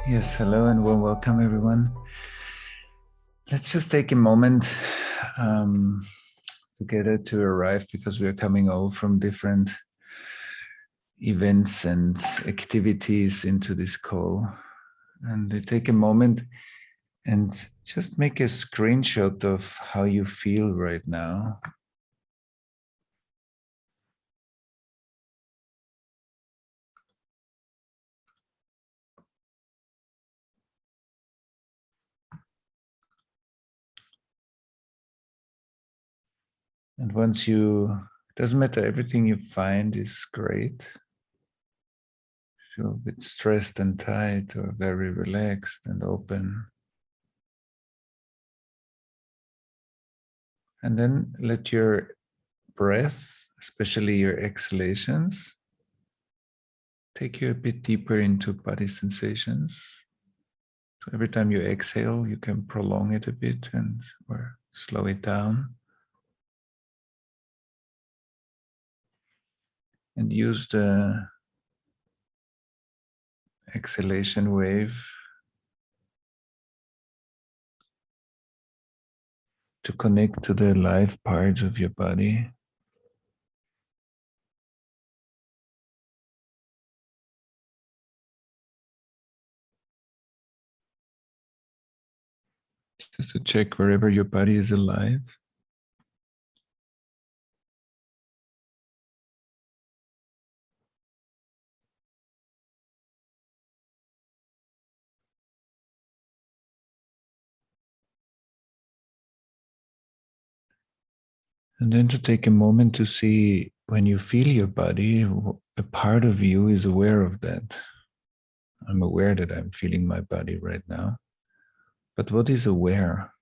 Yes, hello and warm welcome, everyone. Let's just take a moment together to arrive because we are coming all from different events and activities into this call. And take a moment and just make a screenshot of how you feel right now. And once it doesn't matter, everything you find is great. Feel a bit stressed and tight or very relaxed and open. And then let your breath, especially your exhalations, take you a bit deeper into body sensations. So every time you exhale, you can prolong it a bit or slow it down. And use the exhalation wave to connect to the live parts of your body. Just to check wherever your body is alive. And then to take a moment to see when you feel your body, a part of you is aware of that. I'm aware that I'm feeling my body right now. But what is aware?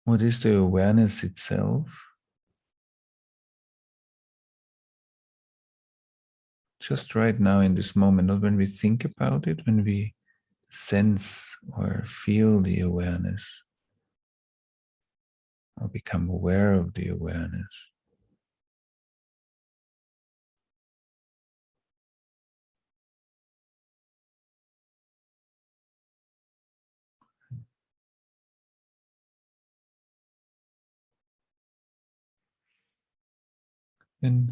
What is the awareness itself? Just right now in this moment, not when we think about it, when we sense or feel the awareness or become aware of the awareness. And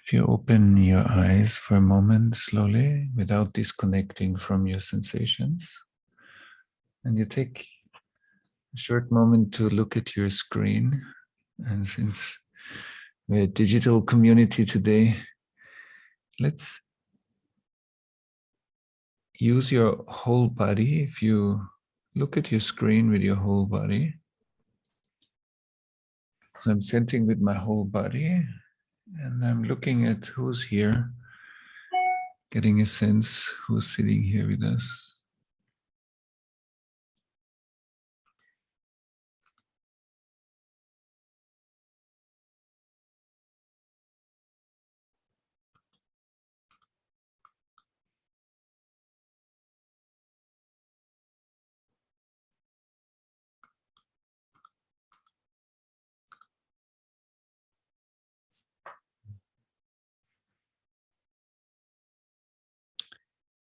if you open your eyes for a moment slowly without disconnecting from your sensations, and you take a short moment to look at your screen, and since we're a digital community today, let's use your whole body. If you look at your screen with your whole body, so I'm sensing with my whole body, and I'm looking at who's here, getting a sense who's sitting here with us.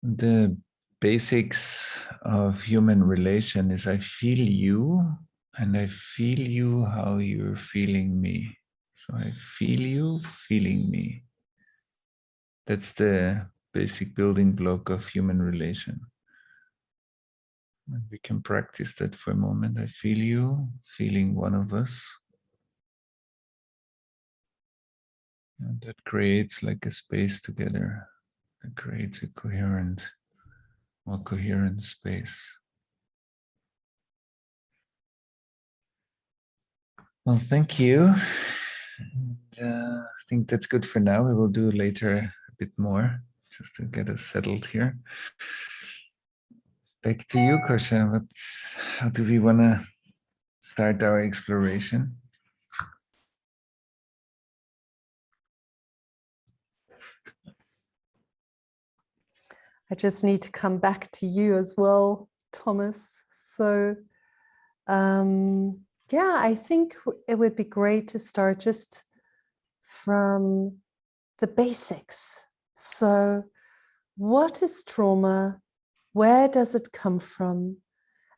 The basics of human relation is I feel you and I feel you how you're feeling me. So I feel you feeling me. That's the basic building block of human relation. And we can practice that for a moment. I feel you feeling one of us. And that creates like a space together. That creates a more coherent space. Well, thank you. And, I think that's good for now. We will do later a bit more just to get us settled here. Back to you, Kosha. How do we want to start our exploration? I just need to come back to you as well, Thomas. So, yeah, I think it would be great to start just from the basics. So what is trauma? Where does it come from?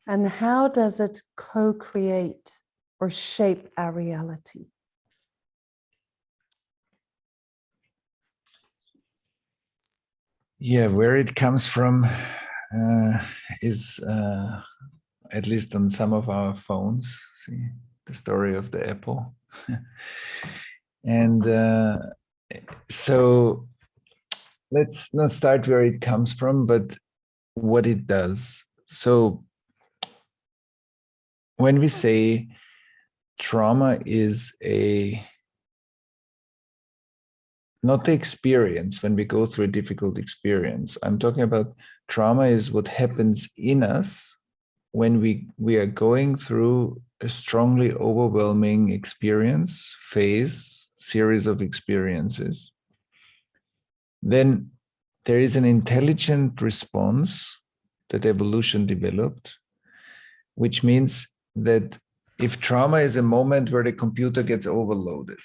And how does it co-create or shape our reality? Yeah, where it comes from is at least on some of our phones. See the story of the apple. And so let's not start where it comes from, but what it does. So when we say trauma is not the experience, when we go through a difficult experience, I'm talking about trauma is what happens in us when we are going through a strongly overwhelming experience, phase, series of experiences. Then there is an intelligent response that evolution developed, which means that if trauma is a moment where the computer gets overloaded.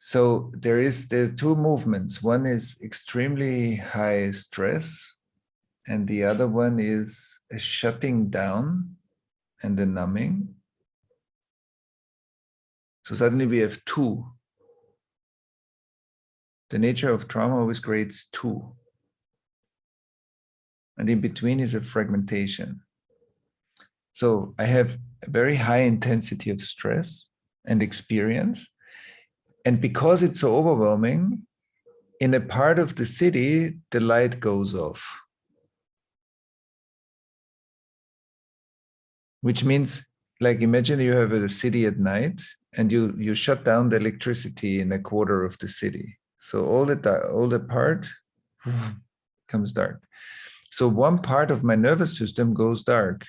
So there's two movements. One is extremely high stress, and the other one is a shutting down and a numbing. So suddenly we have two. The nature of trauma always creates two. And in between is a fragmentation. So I have a very high intensity of stress and experience. And because it's so overwhelming, in a part of the city, the light goes off. Which means, like, imagine you have a city at night and you shut down the electricity in a quarter of the city. So all the part comes dark. So one part of my nervous system goes dark,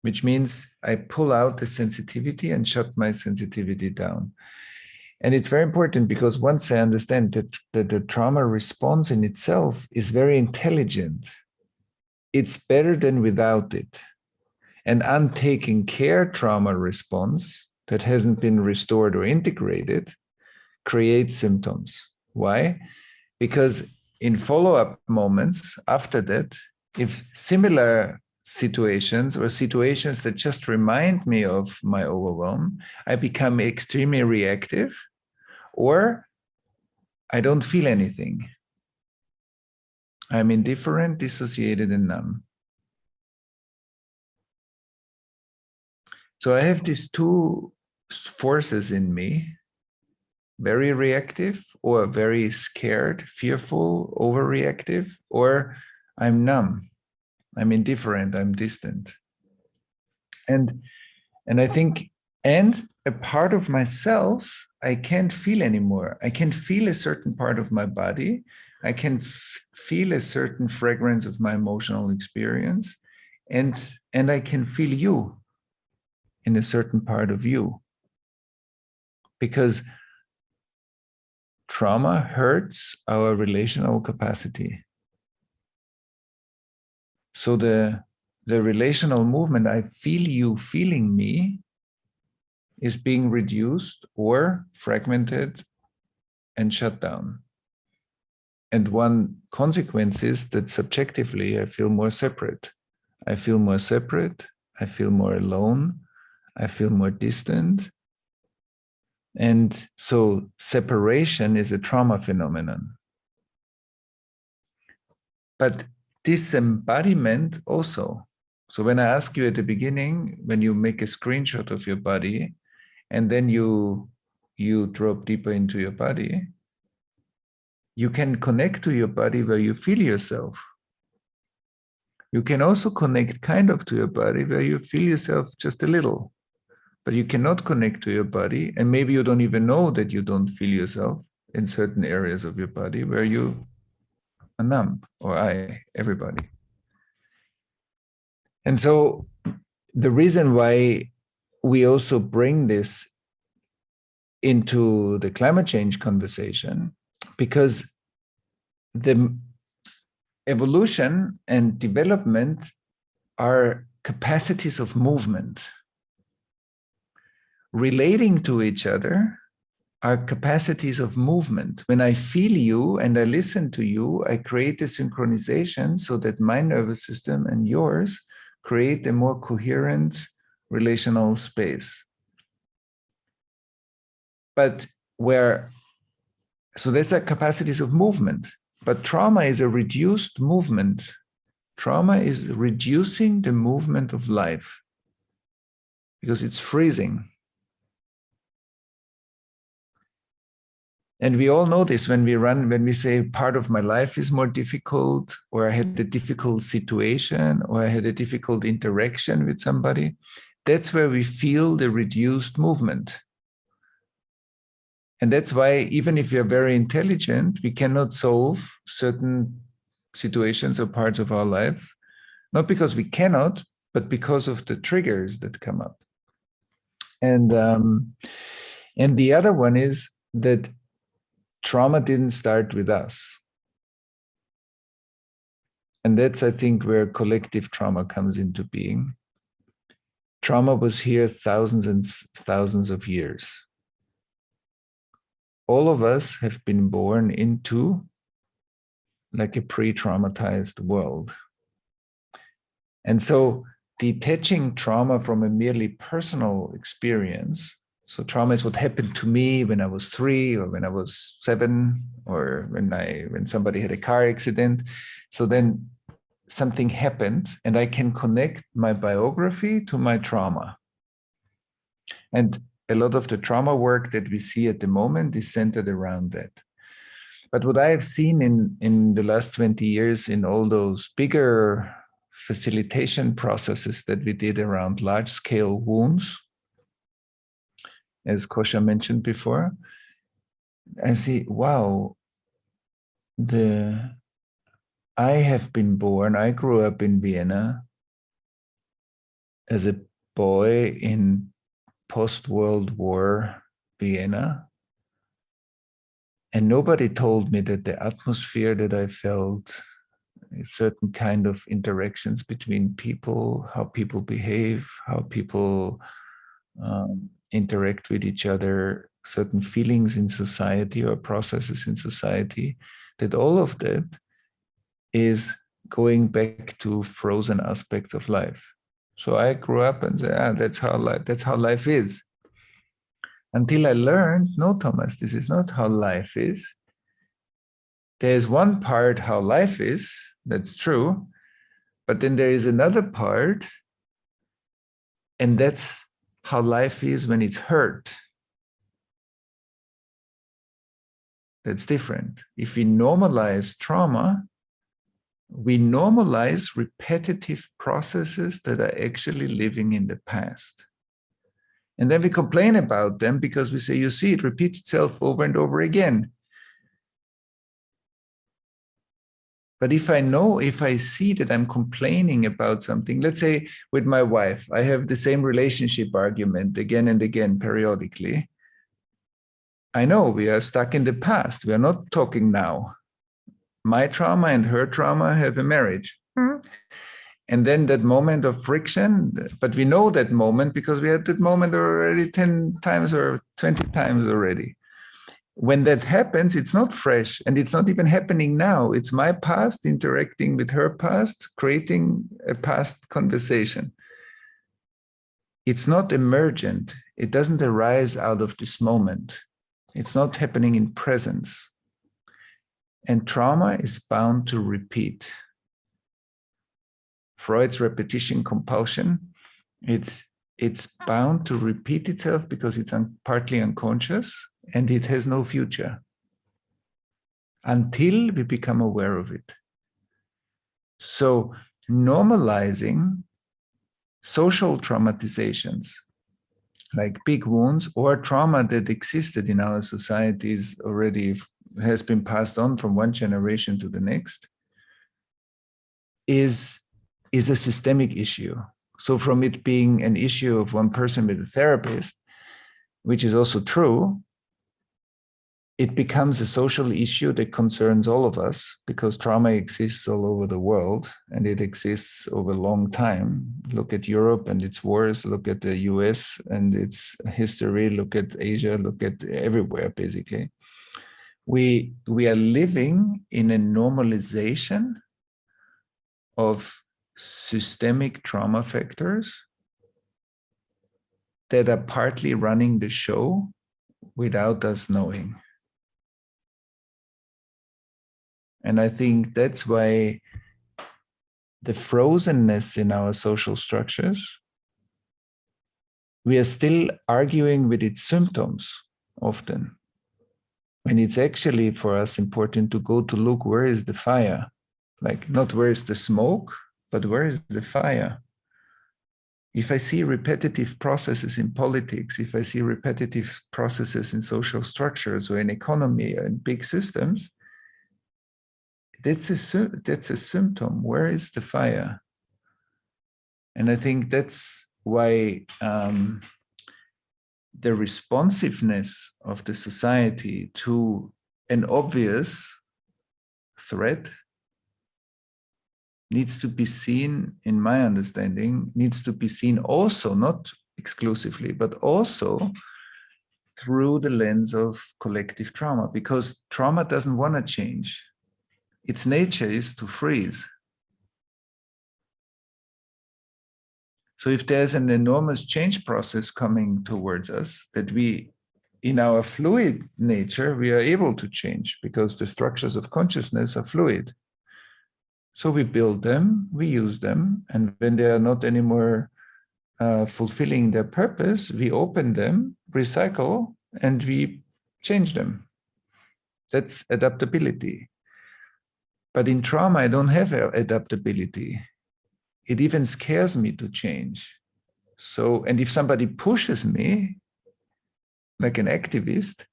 which means I pull out the sensitivity and shut my sensitivity down. And it's very important because once I understand that the trauma response in itself is very intelligent, it's better than without it. An untaken care trauma response that hasn't been restored or integrated creates symptoms. Why? Because in follow-up moments after that, if similar situations or situations that just remind me of my overwhelm, I become extremely reactive, or I don't feel anything. I'm indifferent, dissociated, and numb. So I have these two forces in me, very reactive or very scared, fearful, overreactive, or I'm numb, I'm indifferent, I'm distant. And I think, and a part of myself, I can't feel anymore. I can feel a certain part of my body. I can feel a certain fragrance of my emotional experience. And I can feel you in a certain part of you. Because trauma hurts our relational capacity. So the relational movement, I feel you feeling me, is being reduced or fragmented and shut down. And one consequence is that subjectively, I feel more separate. I feel more separate. I feel more alone. I feel more distant. And so separation is a trauma phenomenon. But disembodiment also. So when I ask you at the beginning, when you make a screenshot of your body, and then you drop deeper into your body, you can connect to your body where you feel yourself. You can also connect kind of to your body where you feel yourself just a little, but you cannot connect to your body. And maybe you don't even know that you don't feel yourself in certain areas of your body where you are numb, or everybody. And so the reason why we also bring this into the climate change conversation, because the evolution and development are capacities of movement relating to each other are capacities of movement. When I feel you and I listen to you, I create a synchronization so that my nervous system and yours create a more coherent relational space. But so these are capacities of movement, but trauma is a reduced movement. Trauma is reducing the movement of life because it's freezing. And we all know this when we say part of my life is more difficult, or I had a difficult situation, or I had a difficult interaction with somebody. That's where we feel the reduced movement. And that's why even if we are very intelligent, we cannot solve certain situations or parts of our life, not because we cannot, but because of the triggers that come up. And the other one is that trauma didn't start with us. And that's, I think, where collective trauma comes into being. Trauma was here thousands and thousands of years. All of us have been born into like a pre-traumatized world. And so detaching trauma from a merely personal experience, so trauma is what happened to me when I was 3 or when I was 7 or when somebody had a car accident. So then something happened and I can connect my biography to my trauma. And a lot of the trauma work that we see at the moment is centered around that. But what I have seen in the last 20 years in all those bigger facilitation processes that we did around large-scale wounds, as Kosha mentioned before, I see, wow, I grew up in Vienna as a boy in post-World War Vienna. And nobody told me that the atmosphere that I felt, a certain kind of interactions between people, how people behave, how people interact with each other, certain feelings in society or processes in society, that all of that is going back to frozen aspects of life. So I grew up and said, that's how life is. Until I learned, no, Thomas, this is not how life is. There's one part how life is, that's true, but then there is another part, and that's how life is when it's hurt. That's different. If we normalize trauma, we normalize repetitive processes that are actually living in the past. And then we complain about them because we say, you see, it repeats itself over and over again. But if I see that I'm complaining about something, let's say with my wife, I have the same relationship argument again and again periodically. I know we are stuck in the past. We are not talking now. My trauma and her trauma have a marriage. Mm-hmm. And then that moment of friction, but we know that moment because we had that moment already 10 times or 20 times already. When that happens, it's not fresh and it's not even happening now. It's my past interacting with her past, creating a past conversation. It's not emergent. It doesn't arise out of this moment. It's not happening in presence. And trauma is bound to repeat. Freud's repetition compulsion, it's bound to repeat itself because it's partly unconscious and it has no future until we become aware of it. So normalizing social traumatizations like big wounds or trauma that existed in our societies already has been passed on from one generation to the next is a systemic issue. So from it being an issue of one person with a therapist, which is also true, it becomes a social issue that concerns all of us because trauma exists all over the world and it exists over a long time. Look at Europe and its wars, look at the US and its history, look at Asia, look at everywhere, basically. We are living in a normalization of systemic trauma factors that are partly running the show without us knowing. And I think that's why the frozenness in our social structures, we are still arguing with its symptoms often. When it's actually for us important to go to look, where is the fire? Like not where is the smoke, but where is the fire? If I see repetitive processes in politics, if I see repetitive processes in social structures or in economy or in big systems, that's a symptom. Where is the fire? And I think that's why the responsiveness of the society to an obvious threat needs to be seen, in my understanding, needs to be seen also, not exclusively, but also through the lens of collective trauma, because trauma doesn't want to change. Its nature is to freeze. So if there's an enormous change process coming towards us that we, in our fluid nature, we are able to change because the structures of consciousness are fluid. So we build them, we use them, and when they are not anymore fulfilling their purpose, we open them, recycle, and we change them. That's adaptability. But in trauma, I don't have adaptability. It even scares me to change. So, and if somebody pushes me, like an activist,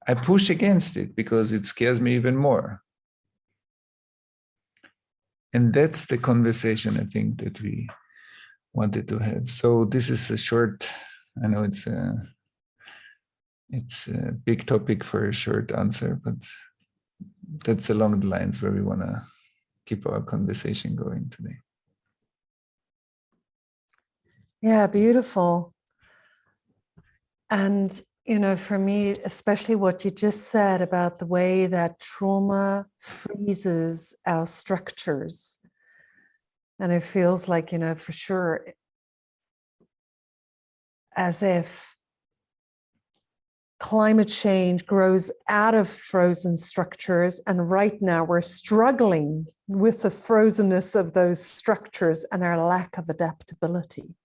I push against it because it scares me even more. And that's the conversation I think that we wanted to have. So this is a short, I know it's a big topic for a short answer, but that's along the lines where we want to keep our conversation going today. Yeah, beautiful. And, you know, for me, especially what you just said about the way that trauma freezes our structures. And it feels like, you know, for sure, as if climate change grows out of frozen structures. And right now we're struggling with the frozenness of those structures and our lack of adaptability.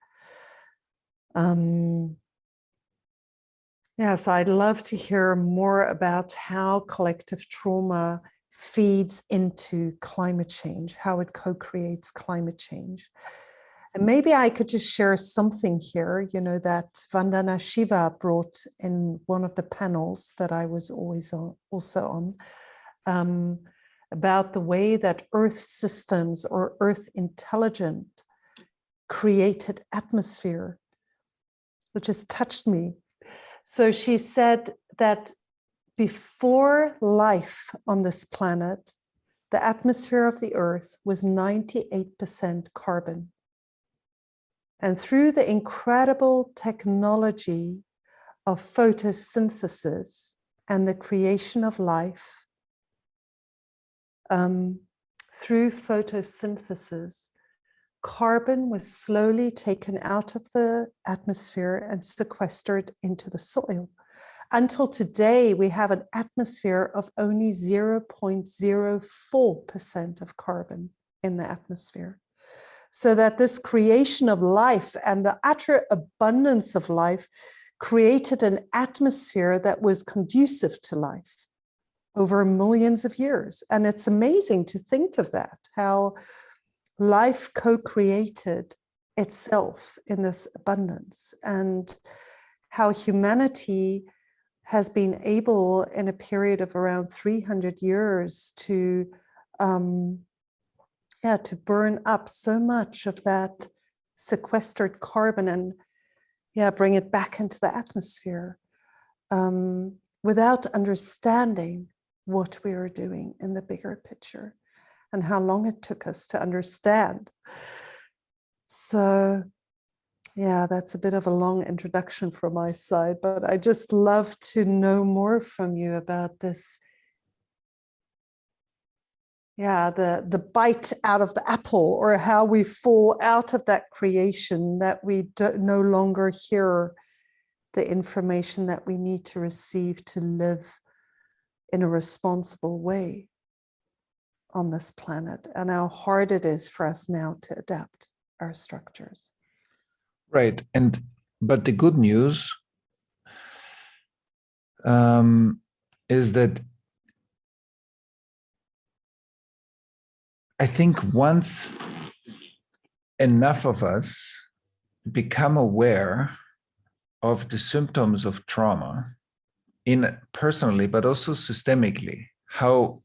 Yes, I'd love to hear more about how collective trauma feeds into climate change, how it co-creates climate change. And maybe I could just share something here, you know, that Vandana Shiva brought in one of the panels that I was also on, about the way that Earth systems or Earth intelligent created atmosphere, which has touched me. So she said that before life on this planet, the atmosphere of the Earth was 98% carbon. And through the incredible technology of photosynthesis and the creation of life, through photosynthesis, carbon was slowly taken out of the atmosphere and sequestered into the soil. Until today, we have an atmosphere of only 0.04% of carbon in the atmosphere. So that this creation of life and the utter abundance of life created an atmosphere that was conducive to life over millions of years. And it's amazing to think of that, how life co-created itself in this abundance, and how humanity has been able in a period of around 300 years to burn up so much of that sequestered carbon and bring it back into the atmosphere. without understanding what we were doing in the bigger picture and how long it took us to understand. So, yeah, that's a bit of a long introduction from my side, but I just love to know more from you about this. Yeah, the bite out of the apple, or how we fall out of that creation, that we no longer hear the information that we need to receive to live in a responsible way on this planet, and how hard it is for us now to adapt our structures. Right. But the good news is that I think once enough of us become aware of the symptoms of trauma, in personally, but also systemically, how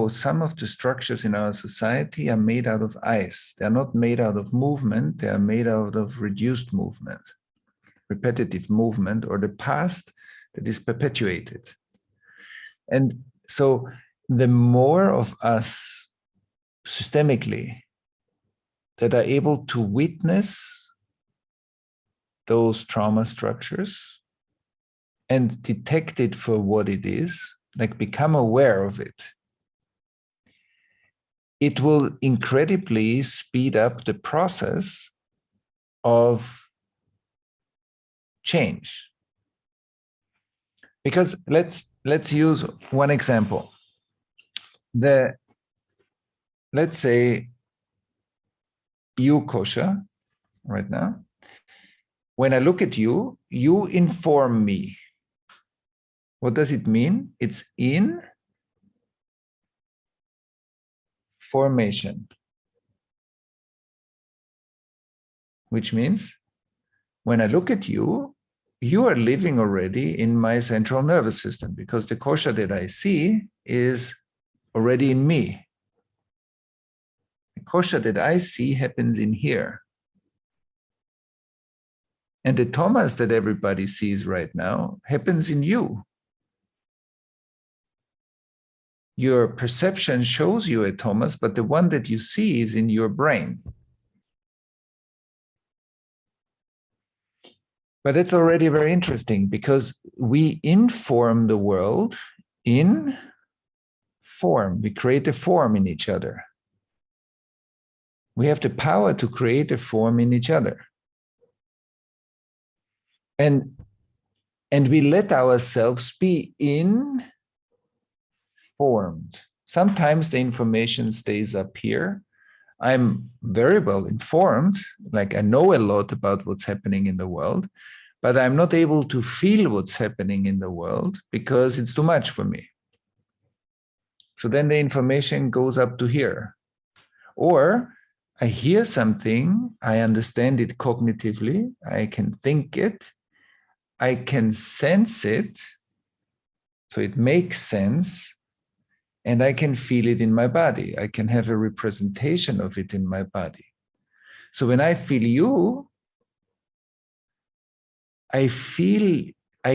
some of the structures in our society are made out of ice. They're not made out of movement, they are made out of reduced movement, repetitive movement, or the past that is perpetuated. And so the more of us systemically that are able to witness those trauma structures and detect it for what it is, like become aware of it, it will incredibly speed up the process of change. Because let's use one example. Let's say you, Kosha, right now, when I look at you, you inform me. What does it mean? It's in formation, which means when I look at you, you are living already in my central nervous system, because the kosha that I see is already in me. The kosha that I see happens in here. And the Thomas that everybody sees right now happens in you. Your perception shows you a Thomas, but the one that you see is in your brain. But it's already very interesting, because we inform the world in form. We create a form in each other. We have the power to create a form in each other. And we let ourselves be informed. Sometimes the information stays up here. I'm very well informed, like I know a lot about what's happening in the world, but I'm not able to feel what's happening in the world because it's too much for me. So then the information goes up to here. Or I hear something, I understand it cognitively, I can think it, I can sense it, so it makes sense, and I can feel it in my body. I can have a representation of it in my body. So when I feel you, I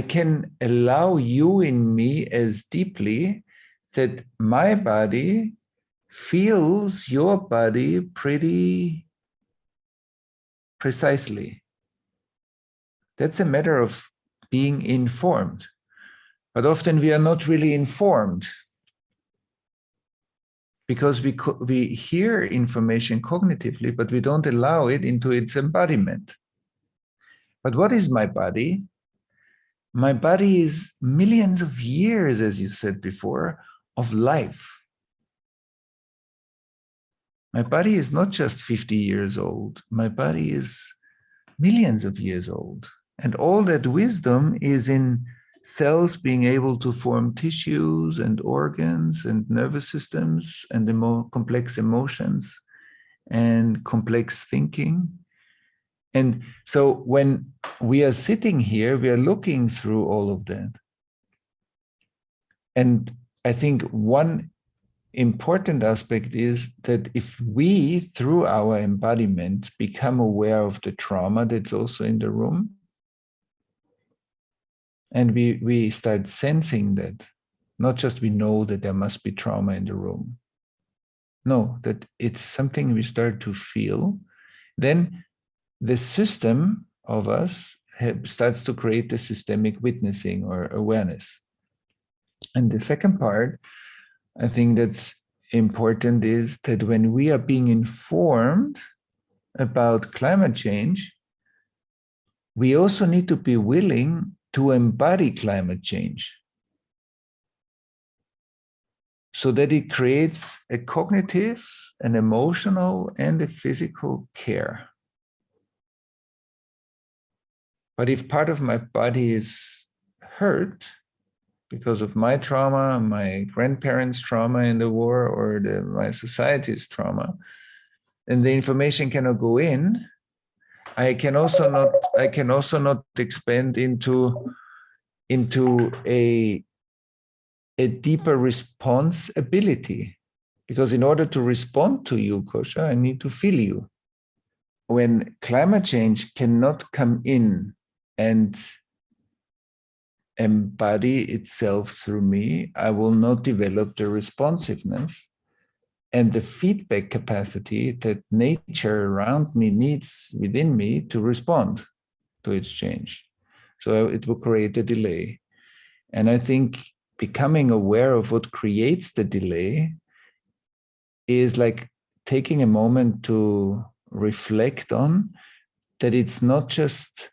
can allow you in me as deeply that my body feels your body pretty precisely. That's a matter of being informed. But often we are not really informed, because we hear information cognitively, but we don't allow it into its embodiment. But what is my body? My body is millions of years, as you said before, of life. My body is not just 50 years old. My body is millions of years old. And all that wisdom is in cells being able to form tissues and organs and nervous systems and the more complex emotions and complex thinking. And so when we are sitting here, we are looking through all of that. And I think one important aspect is that if we, through our embodiment, become aware of the trauma that's also in the room, And we start sensing that. Not just we know that there must be trauma in the room. No, that it's something we start to feel. Then the system of us starts to create the systemic witnessing or awareness. And the second part, I think that's important, is that when we are being informed about climate change, we also need to be willing to embody climate change so that it creates a cognitive, an emotional, and a physical care. But if part of my body is hurt because of my trauma, my grandparents' trauma in the war, or my society's trauma, and the information cannot go in, I can also not expand into a deeper responsibility. Because in order to respond to you, Kosha, I need to feel you. When climate change cannot come in and embody itself through me, I will not develop the responsiveness and the feedback capacity that nature around me needs within me to respond to its change. So it will create a delay. And I think becoming aware of what creates the delay is like taking a moment to reflect on that it's not just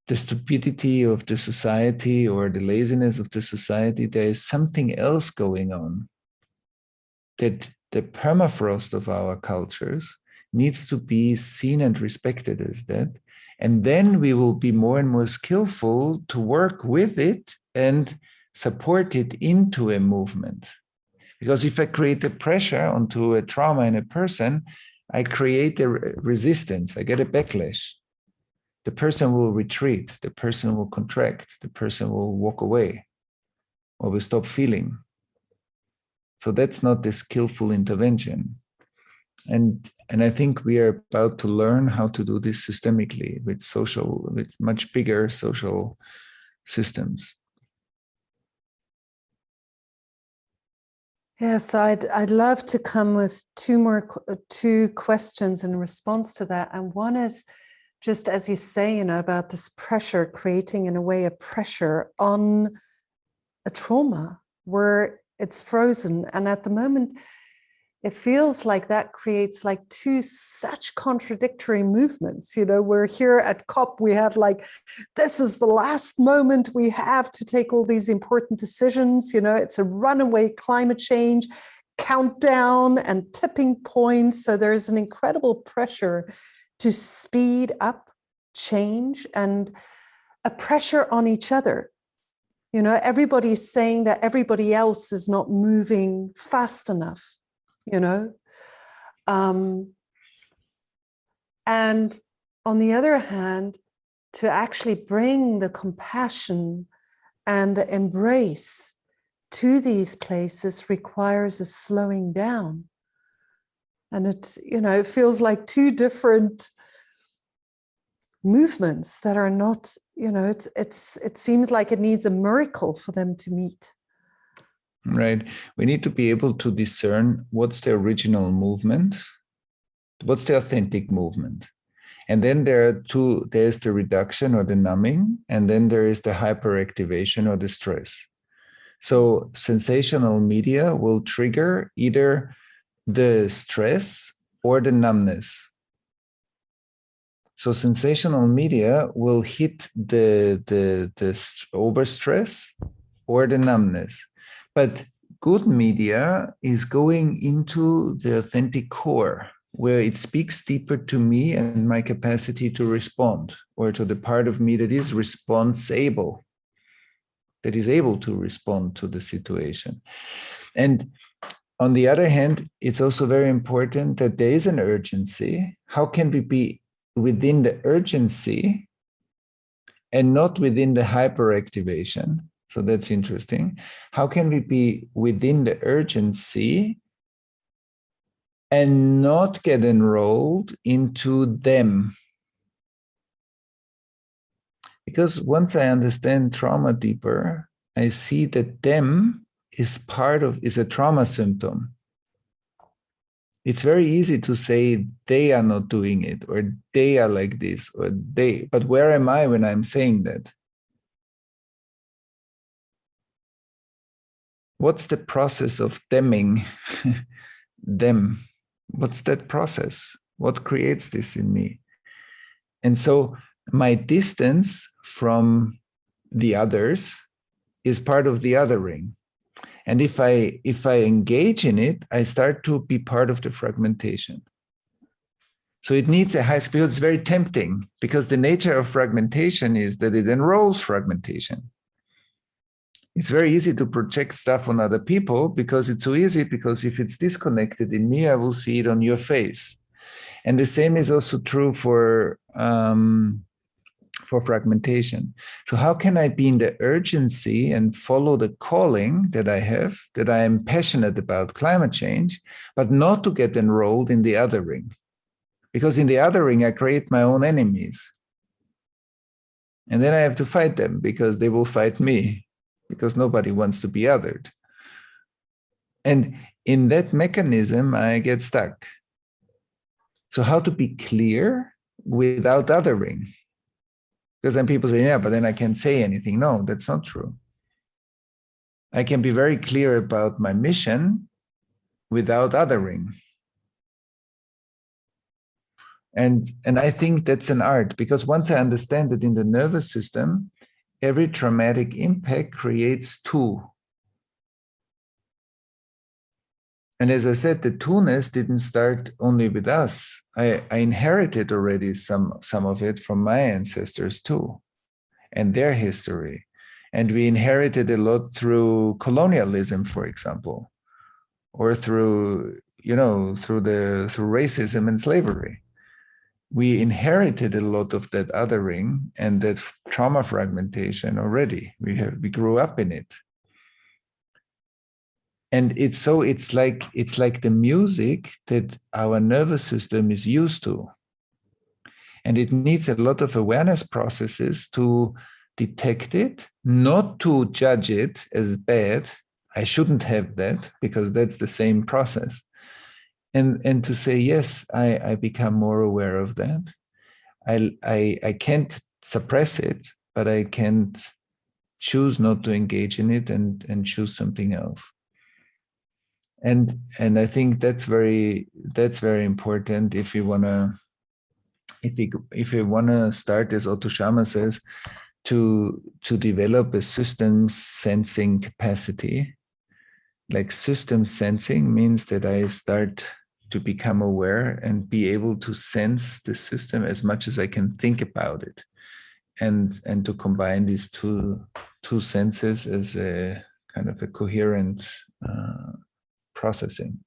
the stupidity of the society or the laziness of the society. There is something else going on, that the permafrost of our cultures needs to be seen and respected as that. And then we will be more and more skillful to work with it and support it into a movement. Because if I create a pressure onto a trauma in a person, I create a resistance, I get a backlash. The person will retreat, the person will contract, the person will walk away, or will stop feeling. So that's not the skillful intervention. And I think we are about to learn how to do this systemically with much bigger social systems. Yes, I'd love to come with two questions in response to that. And one is just, as you say, about this pressure, creating in a way a pressure on a trauma where it's frozen. And at the moment, it feels like that creates like two such contradictory movements. We're here at COP, we have like, this is the last moment we have to take all these important decisions. It's a runaway climate change countdown and tipping points. So there's an incredible pressure to speed up change and a pressure on each other. Everybody's saying that everybody else is not moving fast enough. And on the other hand, to actually bring the compassion and the embrace to these places requires a slowing down. And it feels like two different movements that are not, it seems like it needs a miracle for them to meet. Right. We need to be able to discern what's the original movement, what's the authentic movement. And then there's the reduction or the numbing, and then there is the hyperactivation or the stress. So sensational media will trigger either the stress or the numbness. So sensational media will hit the overstress or the numbness. But good media is going into the authentic core, where it speaks deeper to me and my capacity to respond, or to the part of me that is responsible, that is able to respond to the situation. And on the other hand, it's also very important that there is an urgency. How can we be within the urgency and not within the hyperactivation? So that's interesting. How can we be within the urgency and not get enrolled into them? Because once I understand trauma deeper, I see that them is a trauma symptom. It's very easy to say they are not doing it, or they are like this, or they, but where am I when I'm saying that? What's the process of stemming them? What's that process? What creates this in me? And so my distance from the others is part of the othering. And if I engage in it, I start to be part of the fragmentation. So it needs a high speed. It's very tempting because the nature of fragmentation is that it enrolls fragmentation. It's very easy to project stuff on other people because it's so easy, because if it's disconnected in me, I will see it on your face. And the same is also true for fragmentation. So how can I be in the urgency and follow the calling that I have, that I am passionate about climate change, but not to get enrolled in the othering? Because in the othering, I create my own enemies. And then I have to fight them because they will fight me, because nobody wants to be othered. And in that mechanism, I get stuck. So how to be clear without othering? Because then people say, yeah, but then I can't say anything. No, that's not true. I can be very clear about my mission without othering. And I think that's an art, because once I understand that in the nervous system, every traumatic impact creates two. And as I said, the two-ness didn't start only with us. I inherited already some of it from my ancestors too, and their history. And we inherited a lot through colonialism, for example, or through racism and slavery. We inherited a lot of that othering and that trauma fragmentation already. We grew up in it. And it's like the music that our nervous system is used to. And it needs a lot of awareness processes to detect it, not to judge it as bad. I shouldn't have that, because that's the same process. And to say, yes, I become more aware of that. I can't suppress it, but I can't choose not to engage in it and choose something else. And I think that's very important if you wanna start, as Otto Schama says, to develop a systems sensing capacity. Like systems sensing means that I start to become aware and be able to sense the system as much as I can think about it, and to combine these two senses as a kind of a coherent processing.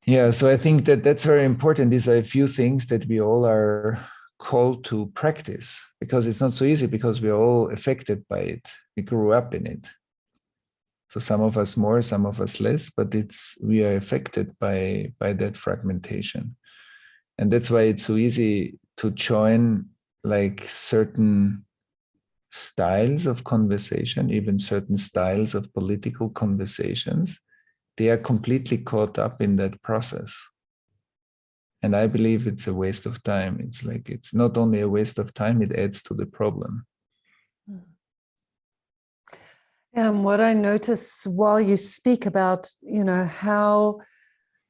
Yeah, so I think that that's very important. These are a few things that we all are called to practice, because it's not so easy, because we're all affected by it. We grew up in it. So some of us more, some of us less, but we are affected by that fragmentation. And that's why it's so easy to join like certain styles of conversation, even certain styles of political conversations. They are completely caught up in that process. And I believe it's a waste of time. It's not only a waste of time, it adds to the problem. And what I notice while you speak about, how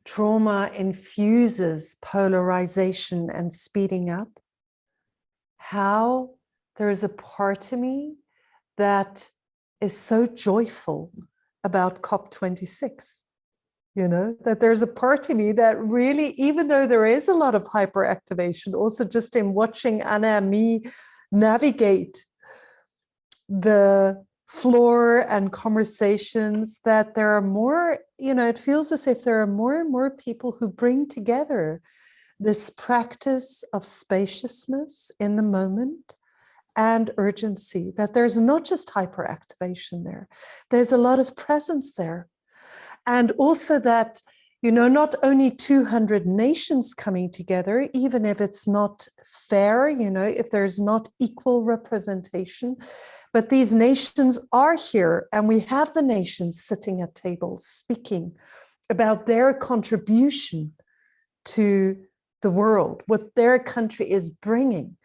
trauma infuses polarization and speeding up, how there is a part of me that is so joyful about COP26. That there's a part of me that really, even though there is a lot of hyperactivation, also just in watching Anna and me navigate the floor and conversations, that there are more, it feels as if there are more and more people who bring together this practice of spaciousness in the moment and urgency, that there's not just hyperactivation there, there's a lot of presence there. And also that You know, not only 200 nations coming together, even if it's not fair, you know, if there's not equal representation, but these nations are here, and we have the nations sitting at tables speaking about their contribution to the world, what their country is bringing.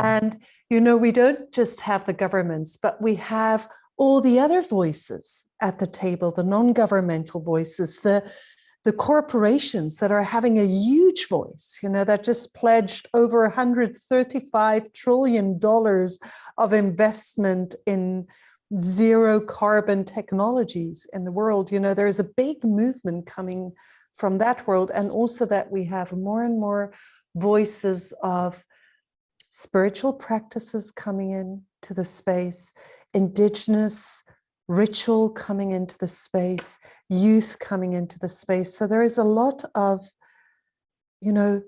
And, you know, we don't just have the governments, but we have all the other voices at the table, the non-governmental voices, the corporations that are having a huge voice, you know, that just pledged over $135 trillion of investment in zero carbon technologies in the world. You know, there's a big movement coming from that world. And also that we have more and more voices of spiritual practices coming into the space, indigenous ritual coming into the space, youth coming into the space. So there is a lot of, you know,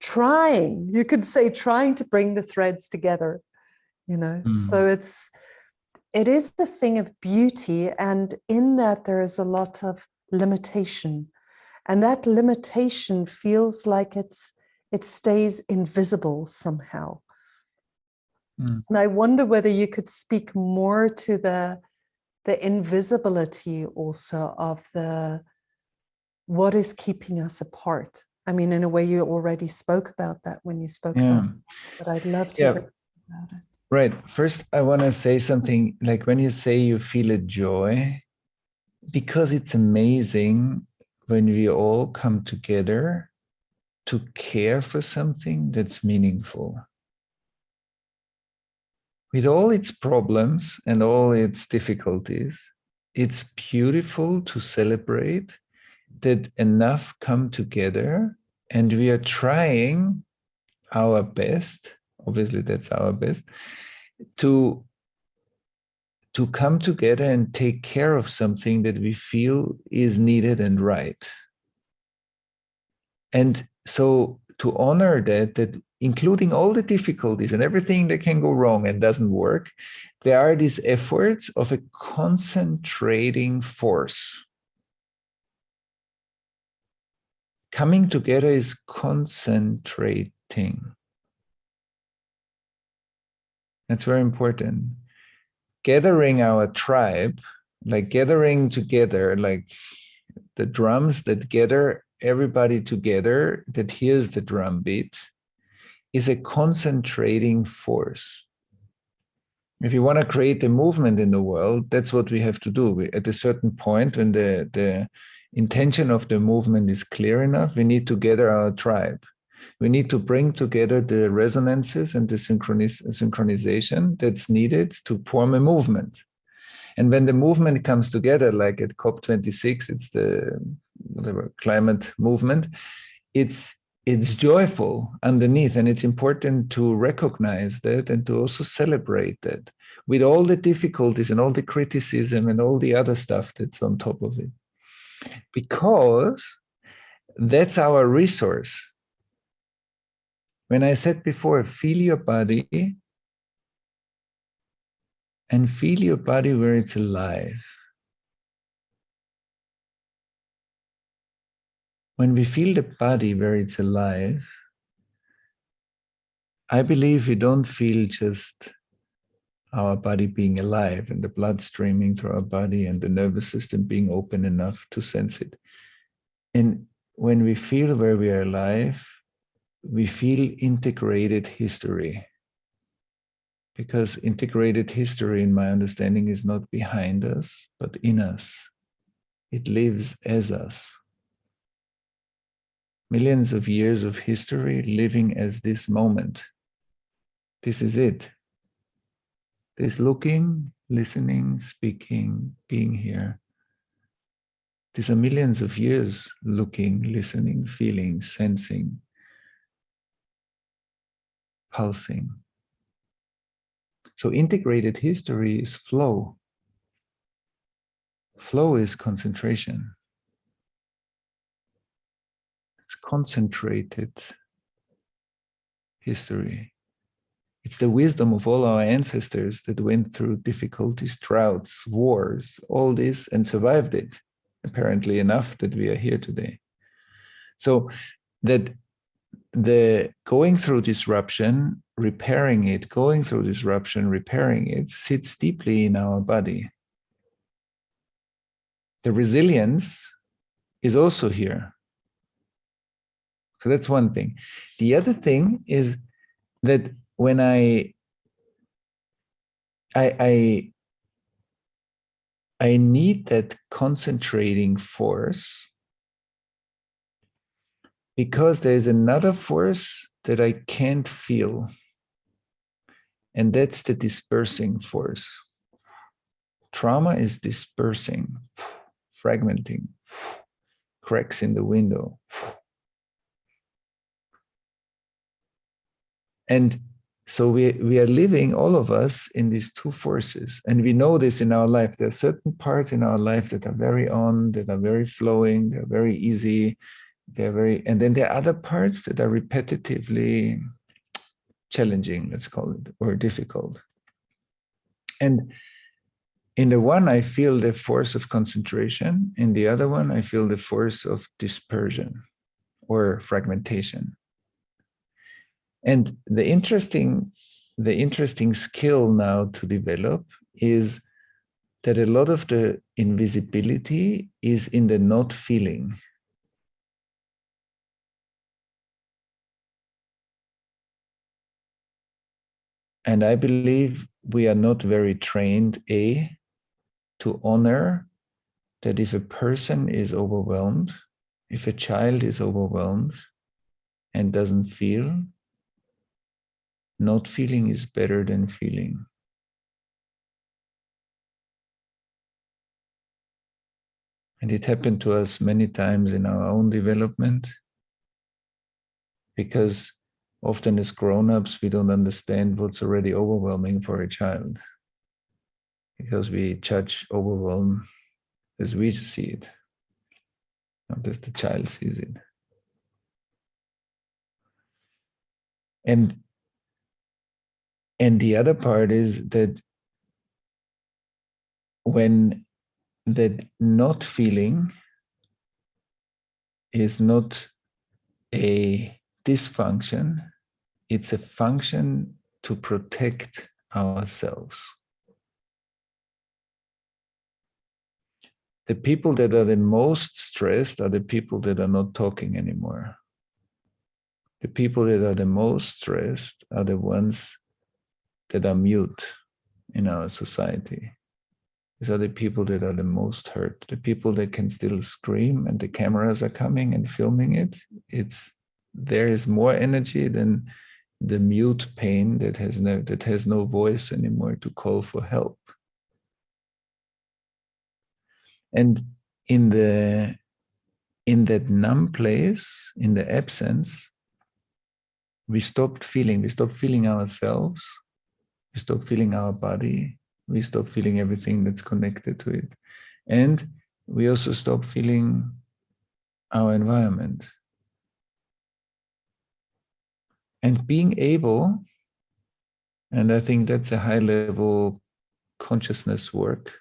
you could say trying to bring the threads together, you know. So it is the thing of beauty, and in that there is a lot of limitation. And that limitation feels like it stays invisible somehow. And I wonder whether you could speak more to the invisibility also of what is keeping us apart. I mean, in a way, you already spoke about that when you spoke about it, but I'd love to hear about it. Right. First, I want to say something like when you say you feel a joy, because it's amazing when we all come together to care for something that's meaningful. With all its problems and all its difficulties, it's beautiful to celebrate that enough come together, and we are trying our best, obviously that's our best, to come together and take care of something that we feel is needed and right. And so to honor that including all the difficulties and everything that can go wrong and doesn't work, there are these efforts of a concentrating force. Coming together is concentrating. That's very important. Gathering our tribe, like gathering together, like the drums that gather everybody together that hears the drum beat, is a concentrating force. If you want to create a movement in the world, that's what we have to do. At a certain point, when the intention of the movement is clear enough, we need to gather our tribe. We need to bring together the resonances and the synchronization that's needed to form a movement. And when the movement comes together, like at COP26, it's the whatever climate movement, it's joyful underneath, and it's important to recognize that and to also celebrate that with all the difficulties and all the criticism and all the other stuff that's on top of it, because that's our resource. When I said before, feel your body and feel your body where it's alive. When we feel the body where it's alive, I believe we don't feel just our body being alive and the blood streaming through our body and the nervous system being open enough to sense it. And when we feel where we are alive, we feel integrated history. Because integrated history, in my understanding, is not behind us, but in us. It lives as us. Millions of years of history living as this moment. This is it. This looking, listening, speaking, being here. These are millions of years looking, listening, feeling, sensing, pulsing. So integrated history is flow. Flow is concentration. It's concentrated history. It's the wisdom of all our ancestors that went through difficulties, droughts, wars, all this, and survived it. apparently enough that we are here today. So that the going through disruption, repairing it, going through disruption, repairing it, sits deeply in our body. The resilience is also here. So that's one thing. The other thing is that when I need that concentrating force, because there is another force that I can't feel, and that's the dispersing force. Trauma is dispersing, fragmenting, cracks in the window. And so we are living, all of us, in these two forces. And we know this in our life. There are certain parts in our life that are very on, that are very flowing, they're very easy, they're very, and then there are other parts that are repetitively challenging, let's call it, or difficult. And in the one, I feel the force of concentration. In the other one, I feel the force of dispersion or fragmentation. And the interesting skill now to develop is that a lot of the invisibility is in the not feeling. And I believe we are not very trained, to honor that if a person is overwhelmed, if a child is overwhelmed and doesn't feel, not feeling is better than feeling. And it happened to us many times in our own development, because often as grown-ups, we don't understand what's already overwhelming for a child, because we judge overwhelm as we see it, not as the child sees it. And the other part is that when that not feeling is not a dysfunction, it's a function to protect ourselves. The people that are the most stressed are the people that are not talking anymore. The people that are the most stressed are the ones that are mute in our society. These are the people that are the most hurt. The people that can still scream and the cameras are coming and filming it. There is more energy than the mute pain that has no voice anymore to call for help. And in that numb place, in the absence, we stopped feeling ourselves, we stopped feeling our body, we stopped feeling everything that's connected to it. And we also stopped feeling our environment. And being able, and I think that's a high level consciousness work,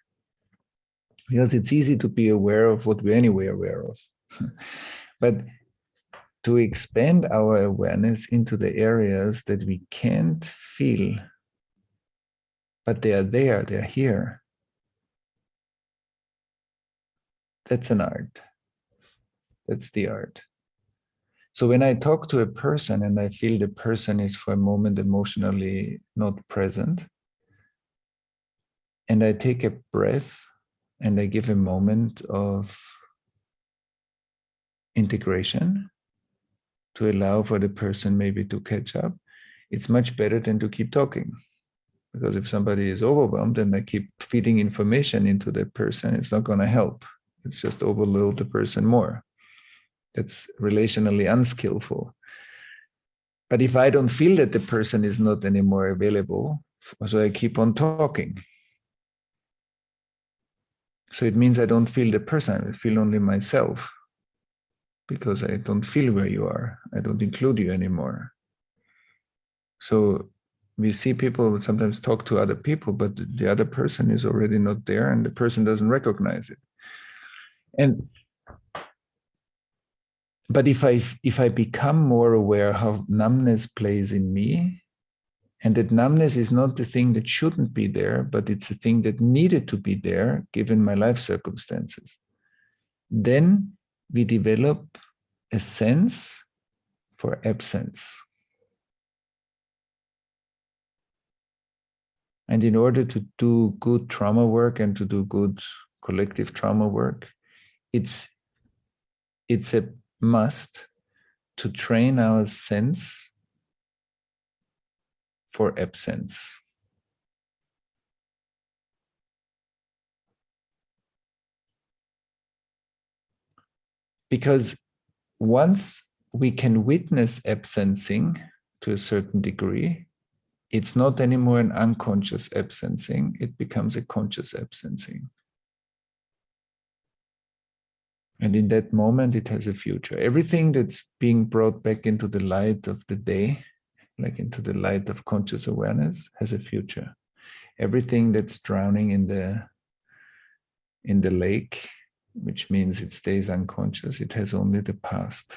because it's easy to be aware of what we're anyway aware of. But to expand our awareness into the areas that we can't feel, but they are there, they're here. That's an art. That's the art. So when I talk to a person and I feel the person is for a moment emotionally not present, and I take a breath and I give a moment of integration to allow for the person maybe to catch up, it's much better than to keep talking. Because if somebody is overwhelmed and I keep feeding information into that person, it's not going to help. It's just overload the person more. That's relationally unskillful. But if I don't feel that the person is not anymore available, so I keep on talking. So it means I don't feel the person, I feel only myself. Because I don't feel where you are. I don't include you anymore. So we see people sometimes talk to other people, but the other person is already not there and the person doesn't recognize it. And but if I become more aware how numbness plays in me, and that numbness is not the thing that shouldn't be there, but it's a thing that needed to be there given my life circumstances, then we develop a sense for absence. And in order to do good trauma work and to do good collective trauma work, it's a must to train our sense for absence. Because once we can witness absencing to a certain degree, it's not anymore an unconscious absencing, it becomes a conscious absencing. And in that moment, it has a future. Everything that's being brought back into the light of the day, like into the light of conscious awareness, has a future. Everything that's drowning in the lake, which means it stays unconscious, it has only the past.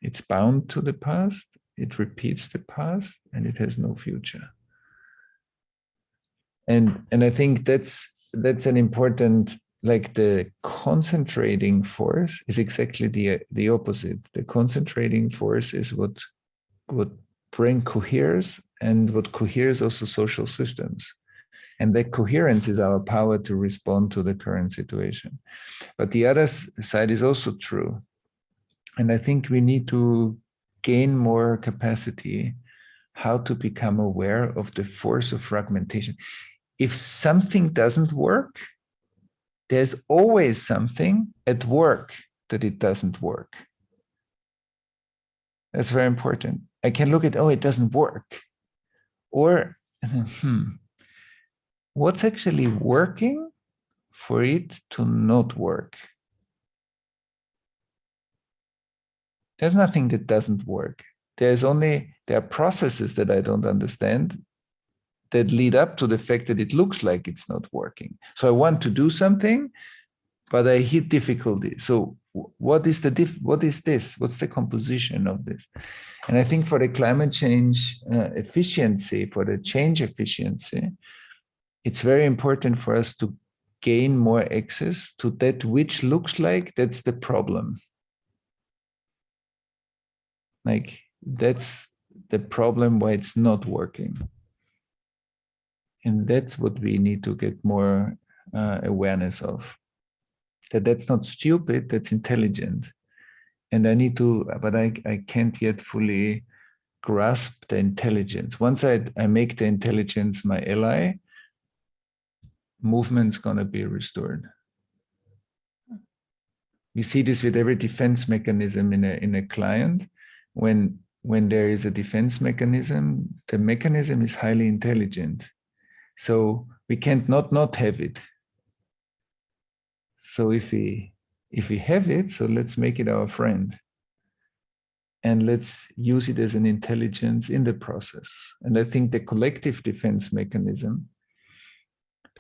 It's bound to the past, it repeats the past, and it has no future. And I think that's an important, like the concentrating force is exactly the opposite. The concentrating force is what brain coheres, and what coheres also social systems. And that coherence is our power to respond to the current situation. But the other side is also true. And I think we need to gain more capacity how to become aware of the force of fragmentation. If something doesn't work, there's always something at work that it doesn't work. That's very important. I can look at, oh, it doesn't work. Or, what's actually working for it to not work? There's nothing that doesn't work. There are processes that I don't understand that lead up to the fact that it looks like it's not working. So I want to do something, but I hit difficulty. So what is this? What's the composition of this? And I think for the climate change efficiency, for the change efficiency, it's very important for us to gain more access to that which looks like that's the problem. Like that's the problem why it's not working. And that's what we need to get more awareness of. That's not stupid, that's intelligent. And I need to, but I can't yet fully grasp the intelligence. Once I make the intelligence my ally, movement's gonna be restored. We see this with every defense mechanism in a client. When there is a defense mechanism, the mechanism is highly intelligent. So we can't not have it. So if we have it, so let's make it our friend. And let's use it as an intelligence in the process. And I think the collective defense mechanism,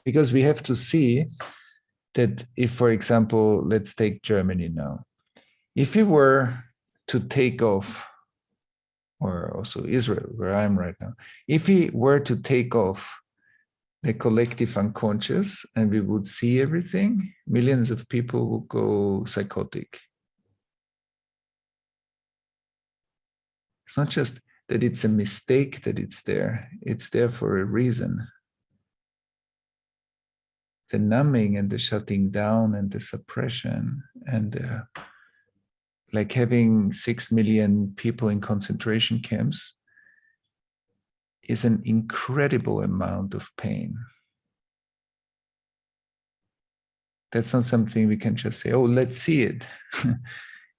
because we have to see that if, for example, let's take Germany now. If we were to take off, or also Israel, where I'm right now, if we were to take off the collective unconscious and we would see everything, millions of people would go psychotic. It's not just that it's a mistake that it's there for a reason. The numbing and the shutting down and the suppression and like having 6 million people in concentration camps is an incredible amount of pain. That's not something we can just say, oh, let's see it.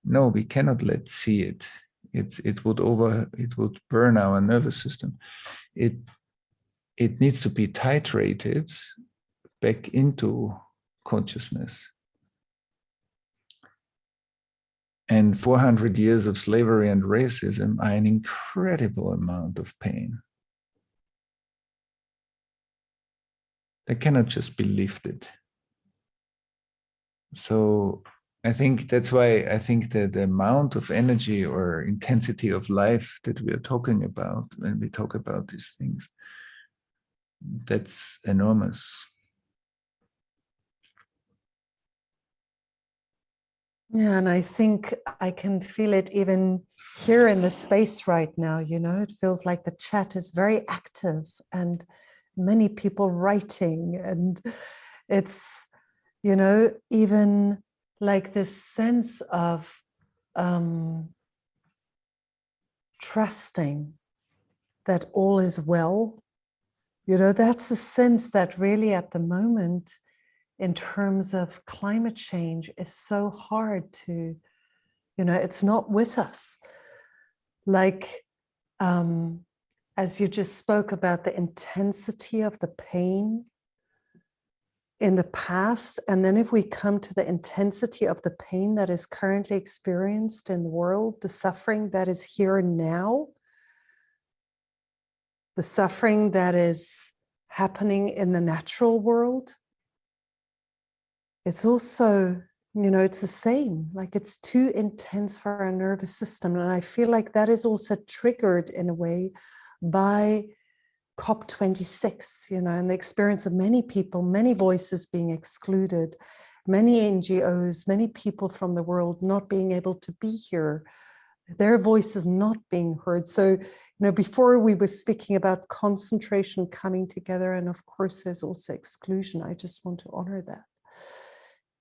No, we cannot let's see it. It would burn our nervous system. It needs to be titrated back into consciousness. And 400 years of slavery and racism are an incredible amount of pain. They cannot just be lifted. So I think that's why I think that the amount of energy or intensity of life that we are talking about when we talk about these things, that's enormous. Yeah, and I think I can feel it even here in the space right now. It feels like the chat is very active and many people writing, and it's, even like this sense of trusting that all is well. That's a sense that really at the moment, in terms of climate change, is so hard to, it's not with us. Like, as you just spoke about the intensity of the pain in the past, and then if we come to the intensity of the pain that is currently experienced in the world, the suffering that is here and now, the suffering that is happening in the natural world, it's also, it's the same. Like, it's too intense for our nervous system. And I feel like that is also triggered in a way by COP26, and the experience of many people, many voices being excluded, many NGOs, many people from the world not being able to be here, their voices not being heard. So, before we were speaking about concentration coming together, and of course there's also exclusion. I just want to honor that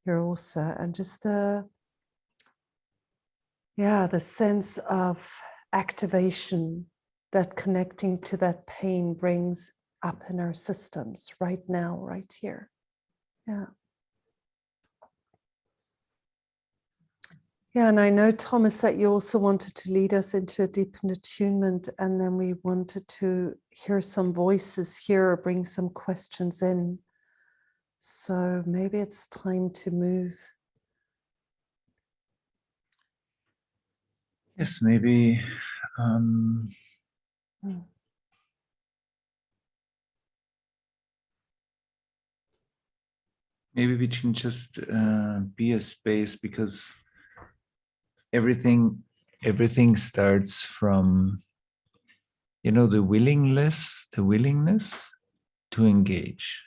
here also, and just the sense of activation that connecting to that pain brings up in our systems right now, right here. Yeah. Yeah, and I know, Thomas, that you also wanted to lead us into a deepened attunement, and then we wanted to hear some voices here, or bring some questions in. So maybe it's time to move. Yes, maybe maybe we can just be a space, because everything starts from, the willingness to engage.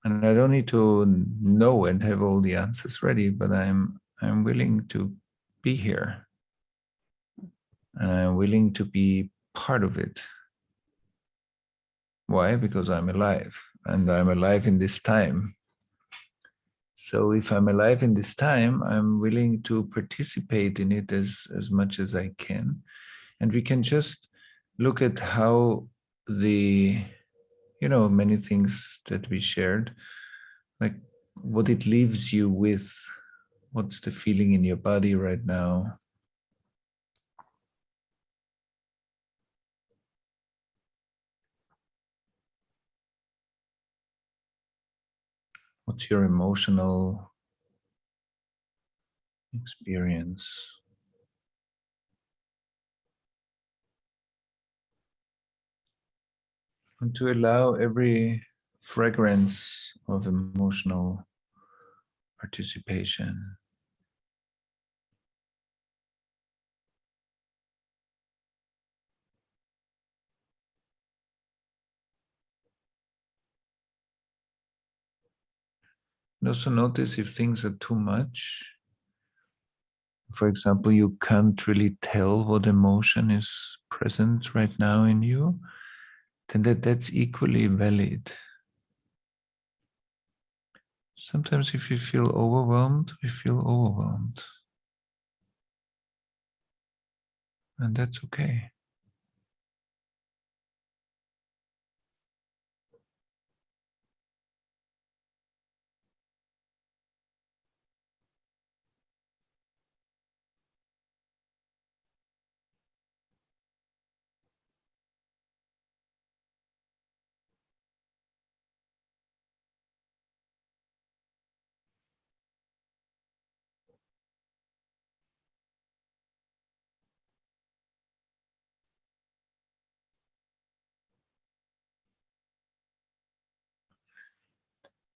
And I don't need to know and have all the answers ready, but I'm willing to be here, and I'm willing to be part of it. Why? Because I'm alive, and I'm alive in this time. So if I'm alive in this time, I'm willing to participate in it as much as I can. And we can just look at how the, many things that we shared, like what it leaves you with. What's the feeling in your body right now? What's your emotional experience? And to allow every fragrance of emotional participation. And also notice if things are too much. For example, you can't really tell what emotion is present right now in you, then that's equally valid. Sometimes if you feel overwhelmed, we feel overwhelmed. And that's okay.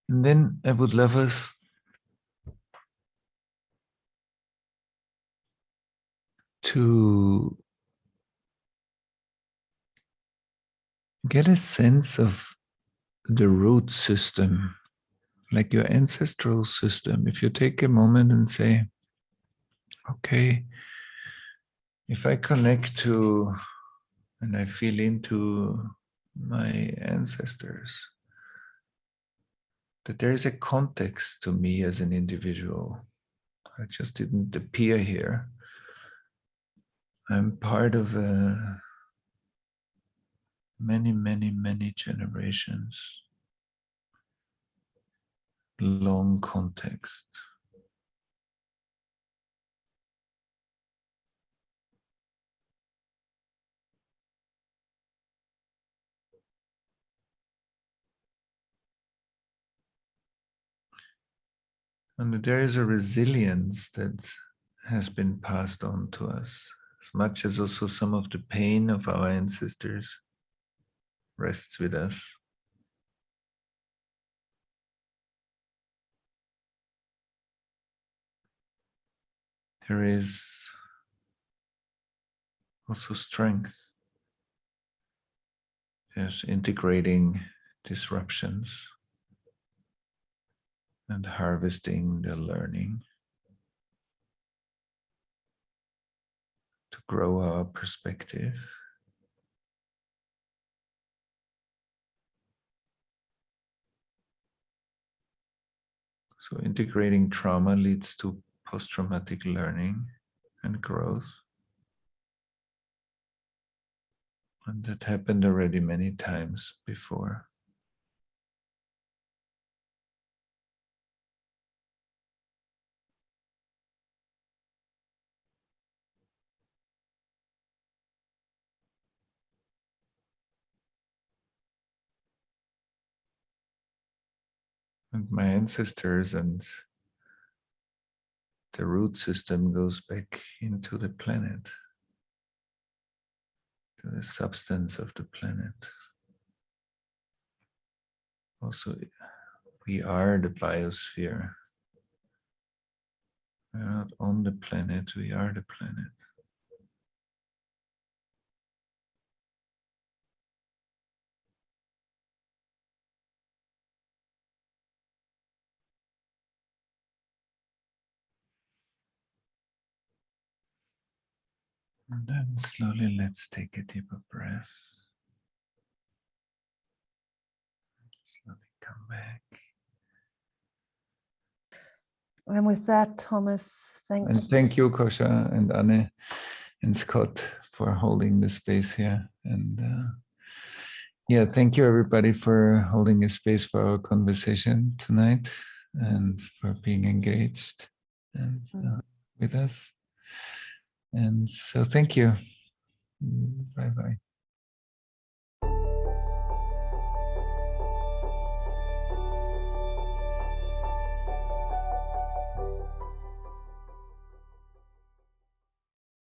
And then I would love us to get a sense of the root system, like your ancestral system. If you take a moment and say, okay, if I connect to and I feel into my ancestors, that there is a context to me as an individual. I just didn't appear here. I'm part of many, many, many generations, long context. And there is a resilience that has been passed on to us, as much as also some of the pain of our ancestors rests with us. There is also strength. There's integrating disruptions and harvesting the learning to grow our perspective. So integrating trauma leads to post-traumatic learning and growth. And that happened already many times before. And my ancestors and the root system goes back into the planet, to the substance of the planet. Also, we are the biosphere. We are not on the planet, we are the planet. And then slowly let's take a deeper breath. Slowly come back. And with that, Thomas, thank And you. thank you, Kosha and Anne and Scott, for holding the space here. And yeah, thank you everybody for holding a space for our conversation tonight and for being engaged and with us. And so thank you. Bye-bye.